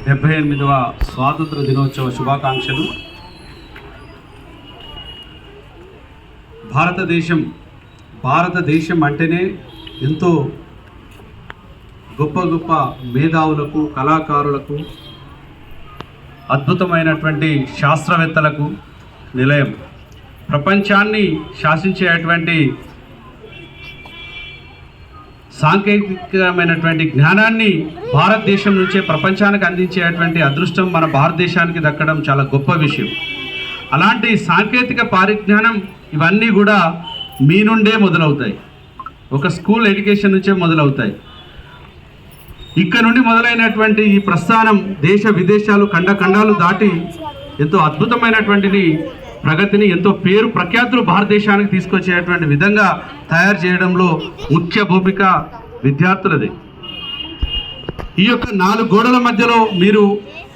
78వ స్వాతంత్ర దినోత్సవ శుభాకాంక్షలు. భారతదేశం అంటేనే ఎంతో గొప్ప గొప్ప మేధావులకు, కళాకారులకు, అద్భుతమైనటువంటి శాస్త్రవేత్తలకు నిలయం. ప్రపంచాన్ని శాసించేటువంటి సాంకేతికమైనటువంటి జ్ఞానాన్ని భారతదేశం నుంచే ప్రపంచానికి అందించేటువంటి అదృష్టం మన భారతదేశానికి దక్కడం చాలా గొప్ప విషయం. అలాంటి సాంకేతిక పరిజ్ఞానం ఇవన్నీ కూడా మీ నుండే మొదలవుతాయి, ఒక స్కూల్ ఎడ్యుకేషన్ నుంచే మొదలవుతాయి. ఇక్కడ నుండి మొదలైనటువంటి ఈ ప్రస్థానం దేశ విదేశాలు, ఖండాలు దాటి ఎంతో అద్భుతమైనటువంటి ప్రగతిని, ఎంతో పేరు ప్రఖ్యాతులు భారతదేశానికి తీసుకొచ్చేటువంటి విధంగా తయారు చేయడంలో ముఖ్య భూమిక విద్యార్థులది. ఈ యొక్క 4 గోడల మధ్యలో మీరు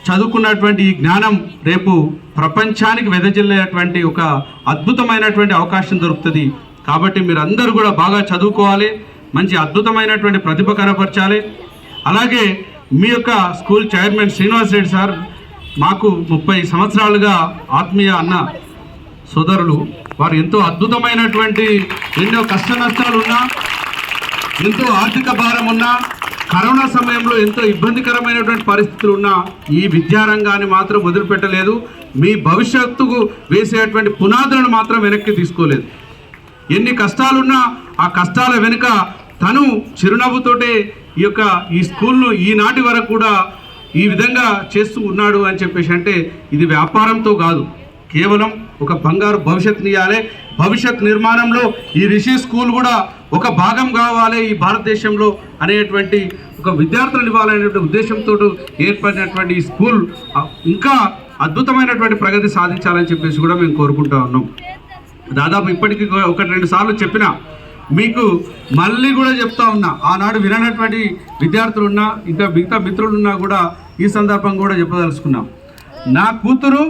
చదువుకున్నటువంటి ఈ జ్ఞానం రేపు ప్రపంచానికి వెదజల్లేటువంటి ఒక అద్భుతమైనటువంటి అవకాశం దొరుకుతుంది. కాబట్టి మీరు అందరూ కూడా బాగా చదువుకోవాలి, మంచి అద్భుతమైనటువంటి ప్రతిభ కనపరచాలి. అలాగే మీ యొక్క school chairman Srinivas Reddy sir మాకు 30 సంవత్సరాలుగా ఆత్మీయ అన్న సోదరులు. వారు ఎంతో అద్భుతమైనటువంటి ఎన్నో కష్ట నష్టాలు ఉన్నా, ఎంతో ఆర్థిక భారం ఉన్నా, కరోనా సమయంలో ఎంతో ఇబ్బందికరమైనటువంటి పరిస్థితులు ఉన్నా ఈ విద్యారంగాన్ని మాత్రం వదిలిపెట్టలేదు. మీ భవిష్యత్తుకు వేసేటువంటి పునాదులను మాత్రం వెనక్కి తీసుకోలేదు. ఎన్ని కష్టాలున్నా ఆ కష్టాల వెనుక తను చిరునవ్వుతోటే ఈ స్కూల్ను ఈనాటి వరకు కూడా ఈ విధంగా చేస్తూ ఉన్నాడు అని చెప్పేసి అంటే ఇది వ్యాపారంతో కాదు, కేవలం ఒక బంగారు భవిష్యత్తుని ఇవ్వాలి. భవిష్యత్ నిర్మాణంలో ఈ రిషి స్కూల్ కూడా ఒక భాగం కావాలి ఈ భారతదేశంలో అనేటువంటి ఒక విద్యార్థులను ఇవ్వాలనేటువంటి ఉద్దేశంతో ఏర్పడినటువంటి ఈ స్కూల్ ఇంకా అద్భుతమైనటువంటి ప్రగతి సాధించాలని చెప్పేసి కూడా మేము కోరుకుంటూ ఉన్నాం. దాదాపు ఇప్పటికీ 1-2 సార్లు చెప్పిన మీకు మళ్ళీ కూడా చెప్తా ఉన్నా, ఆనాడు విననటువంటి విద్యార్థులు ఉన్నా, ఇంకా మిగతా మిత్రులు ఉన్నా కూడా ఈ సందర్భం కూడా చెప్పదలుచుకున్నాం. నా కూతురు,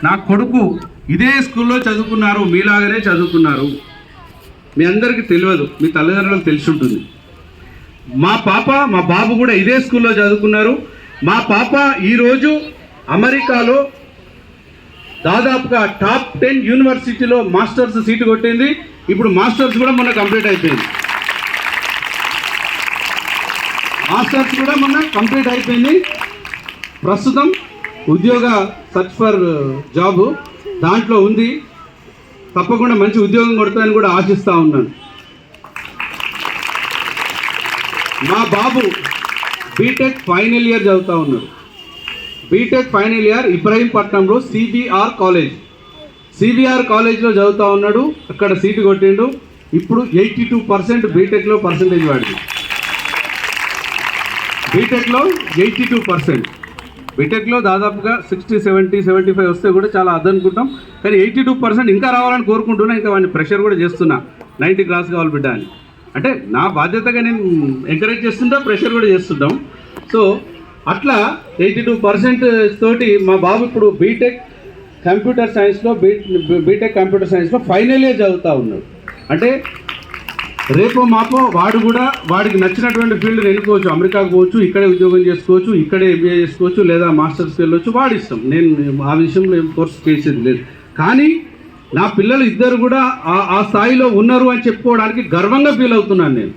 నా కొడుకు ఇదే స్కూల్లో చదువుకున్నారు, మీలాగనే చదువుకున్నారు. మీ అందరికీ తెలియదు, మీ తల్లిదండ్రులకు తెలిసి ఉంటుంది. మా బాబు కూడా ఇదే స్కూల్లో చదువుకున్నారు. మా పాప ఈరోజు అమెరికాలో దాదాపుగా టాప్ 10 యూనివర్సిటీలో మాస్టర్స్ సీటు కొట్టింది. ఇప్పుడు మాస్టర్స్ కూడా మొన్న కంప్లీట్ అయిపోయింది. ప్రస్తుతం ఉద్యోగ సర్చ్ ఫర్ జాబ్ దాంట్లో ఉంది. తప్పకుండా మంచి ఉద్యోగం కొడతానని కూడా ఆశిస్తూ ఉన్నాను. మా బాబు బీటెక్ ఫైనల్ ఇయర్ చదువుతూ ఉన్నాడు. బీటెక్ ఫైనల్ ఇయర్ ఇబ్రహీంపట్నంలో సిబిఆర్ కాలేజ్లో చదువుతూ ఉన్నాడు. అక్కడ సీటు కొట్టిండు. ఇప్పుడు 82% బీటెక్లో పర్సంటేజ్ వాడింది. బీటెక్లో 82%. బీటెక్లో దాదాపుగా 60, 70, 75 వస్తే కూడా చాలా అదనుకుంటాం. కానీ 82% ఇంకా రావాలని కోరుకుంటున్నా. ఇంకా వాడిని ప్రెషర్ కూడా చేస్తున్నా, 90 క్రాస్ కావాలి బిడ్డ అని. అంటే నా బాధ్యతగా నేను ఎంకరేజ్ చేస్తుంటా, ప్రెషర్ కూడా చేస్తుంటాం. సో అట్లా 82% తోటి మా బాబు ఇప్పుడు బీటెక్ కంప్యూటర్ సైన్స్లో ఫైనల్ ఇయర్ చదువుతూ ఉన్నాడు. అంటే రేపో మాపో వాడు కూడా వాడికి నచ్చినటువంటి ఫీల్డ్ ఎన్నుకోవచ్చు. అమెరికాకు పోవచ్చు, ఇక్కడే ఉద్యోగం చేసుకోవచ్చు, ఇక్కడే ఎంబీఏ చేసుకోవచ్చు, లేదా మాస్టర్స్కి వెళ్ళొచ్చు. వాడి ఇష్టం. నేను ఆ విషయంలో ఏం కోర్స్ చేసేది లేదు. కానీ నా పిల్లలు ఇద్దరు కూడా ఆ స్థాయిలో ఉన్నారు అని చెప్పుకోవడానికి గర్వంగా ఫీల్ అవుతున్నాను నేను.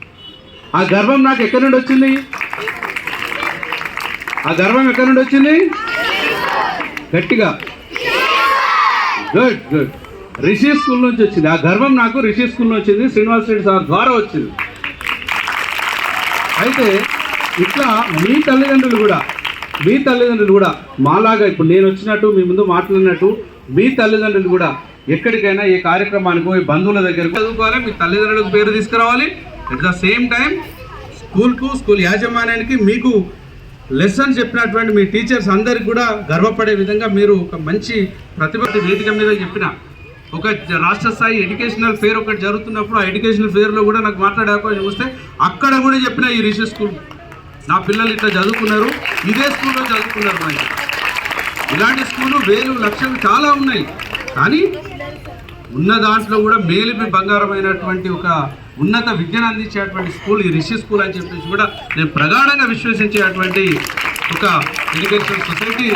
ఆ గర్వం నాకు ఎక్కడి నుండి వచ్చింది? గట్టిగా గుడ్ రిషి స్కూల్ నుంచి వచ్చింది. ఆ గర్వం నాకు రిషి స్కూల్ నుంచి వచ్చింది, శ్రీనివాస్ రెడ్డి సార్ ద్వారా వచ్చింది. అయితే ఇట్లా మీ తల్లిదండ్రులు కూడా మాలాగా ఇప్పుడు నేను వచ్చినట్టు మీ ముందు మాట్లాడినట్టు మీ తల్లిదండ్రులు కూడా ఎక్కడికైనా ఏ కార్యక్రమానికో ఈ బంధువుల దగ్గరకు చదువుకోవాలి, మీ తల్లిదండ్రులకు పేరు తీసుకురావాలి. At the same time school యాజమాన్యానికి మీకు లెసన్స్ చెప్పినటువంటి మీ టీచర్స్ అందరికి కూడా గర్వపడే విధంగా మీరు ఒక మంచి ప్రతిభ వేదిక మీద చెప్పిన ఒక రాష్ట్ర స్థాయి ఎడ్యుకేషనల్ ఫేర్ ఒకటి జరుగుతున్నప్పుడు ఆ ఎడ్యుకేషనల్ ఫేర్లో కూడా నాకు మాట్లాడే అవకాశం వస్తే అక్కడ కూడా చెప్పిన ఈ రిషి స్కూల్ నా పిల్లలు ఇట్లా చదువుకున్నారు, ఇదే స్కూల్లో చదువుకున్నారు. మనకి ఇలాంటి స్కూలు 1000 లక్షలు చాలా ఉన్నాయి. కానీ ఉన్న దాంట్లో కూడా మేలిపి బంగారమైనటువంటి ఒక ఉన్నత విద్యను అందించేటువంటి స్కూల్ ఈ రిషి స్కూల్ అని చెప్పేసి కూడా నేను ప్రగాఢంగా విశ్వసించేటువంటి ఒక ఎడ్యుకేషన్ సొసైటీ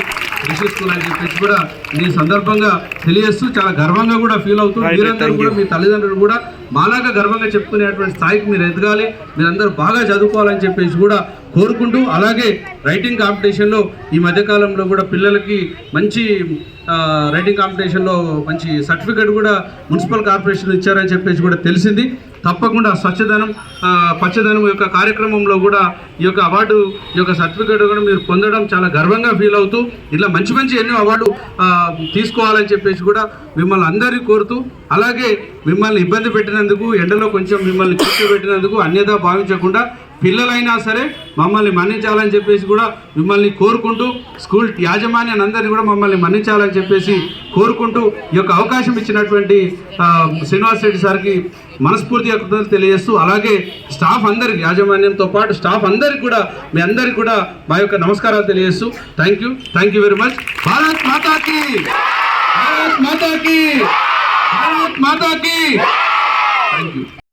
రిషి స్కూల్ అని చెప్పేసి కూడా ఈ సందర్భంగా తెలియజేస్తూ చాలా గర్వంగా కూడా ఫీల్ అవుతూ మీరందరూ కూడా మీ తల్లిదండ్రులు కూడా మాలాగా గర్వంగా చెప్పుకునేటువంటి స్థాయికి మీరు ఎదగాలి, మీరందరూ బాగా చదువుకోవాలని చెప్పేసి కూడా కోరుకుంటూ, అలాగే రైటింగ్ కాంపిటీషన్లో ఈ మధ్యకాలంలో కూడా పిల్లలకి మంచి రైటింగ్ కాంపిటీషన్లో మంచి సర్టిఫికేట్ కూడా మున్సిపల్ కార్పొరేషన్ ఇచ్చారని చెప్పేసి కూడా తెలిసింది. తప్పకుండా స్వచ్ఛదనం పచ్చదనం యొక్క కార్యక్రమంలో కూడా ఈ యొక్క అవార్డు ఈ యొక్క సర్టిఫికేట్ కూడా మీరు పొందడం చాలా గర్వంగా ఫీల్ అవుతూ ఇట్లా మంచి మంచి ఎన్నో అవార్డు తీసుకోవాలని చెప్పేసి కూడా మిమ్మల్ని అందరినీ కోరుతూ, అలాగే మిమ్మల్ని ఇబ్బంది పెట్టినందుకు, ఎండలో కొంచెం మిమ్మల్ని కూర్చోబెట్టినందుకు అన్యదా భావించకుండా పిల్లలైనా సరే మమ్మల్ని మన్నించాలని చెప్పేసి కూడా మిమ్మల్ని కోరుకుంటూ, స్కూల్ యాజమాన్యాన్ని అందరినీ కూడా మమ్మల్ని మన్నించాలని చెప్పేసి కోరుకుంటూ, ఈ యొక్క అవకాశం ఇచ్చినటువంటి శ్రీనివాస్ రెడ్డి సార్కి మనస్ఫూర్తిగా కృతజ్ఞతలు తెలియజేస్తూ, అలాగే స్టాఫ్ అందరికి, యాజమాన్యంతో పాటు స్టాఫ్ అందరికి కూడా మీ అందరికి కూడా మా యొక్క నమస్కారాలు తెలియజేస్తూ thank you very much. Bharat మాతాకి, భారత్ మాతాకి, భారత్ మాతాకి. Thank you.